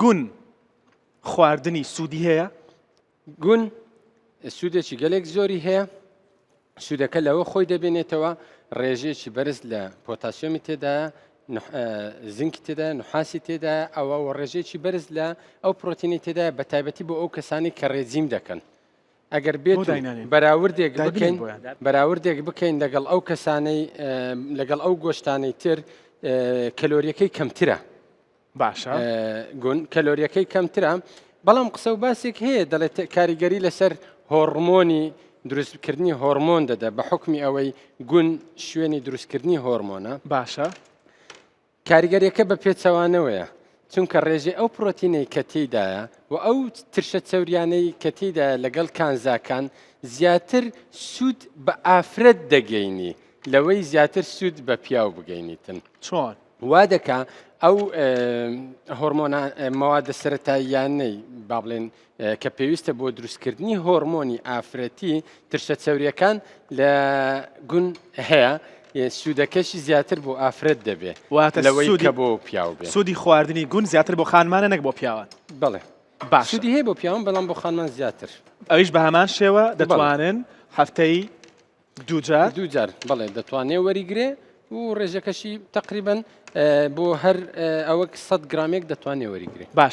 گون خواردنی سوودی هەیە؟ گون سوودێکی گەلێک زۆری هەیە. سوودەکە لەوە خۆی دەبێنێتەوە ڕێژەیەکی بەرز لە پۆتاسیۆمی تێدایە، زینکی تێدا، نحاسی تێدا، ئەوە ڕێژەیەکی بەرز لە ئەو پرۆتینی تێدا بە تایبەتی بۆ ئەو کەسانی کە ڕێزیم دەکەن. ئەگەر بێت بەراوردێک بکەین لەگەڵ ئەو کەسانەی لەگەڵ ئەو گۆشتانەی تر کەلۆریەکەی کەمترە. باشە گون کەلۆریەکەی کەمترە، بەڵام قسە و باسێک هەیە دەڵێت کاریگەری لەسەر هۆڕمۆنی دروستکردنی هۆرمۆن دەدا بە حکمی ئەوەی گون شوێنی دروستکردنی هۆرمۆنە. باشە کاریگەریەکە بە پێچەوانەوەیە، چونکە ڕێژەی ئەو پرۆتینەی کە تێدایە و ئەو ترشە چەوریانەی کە تێدایە لەگەڵ کانزاکان زیاتر سوود بە ئافرەت دەگەینی لەوەی زیاتر سوود بە پیاو بگەینیتن. چۆن؟ وا دەکا ئەو هۆرمۆنە مەوادە سەرەتاییانەی با بڵێن کە پێویستە بۆ دروستکردنی هۆرمۆنی ئافرەتی ترشە چەوریەکان لە گون هەیە، سوودەکەشی زیاتر بۆ ئافرەت دەبێت لەوەی کە بۆ پیاو بێت. سوودی خواردنی گون زیاتر بۆ خانمانە نەک بۆ پیاوان؟ بەڵێ باش سوودی هەیە بۆ پیاوان بەڵام بۆ خانمان زیاتر. ئەویش بە هەمان شێوە دەتوانن هەفتەی دووجار بەڵێ دەتوانێت وەریگرێ و ڕێژەکەشی تقریبەن بۆ هەر ئەوە 100 گرامێک دەتوانێت وەریگرێ. باش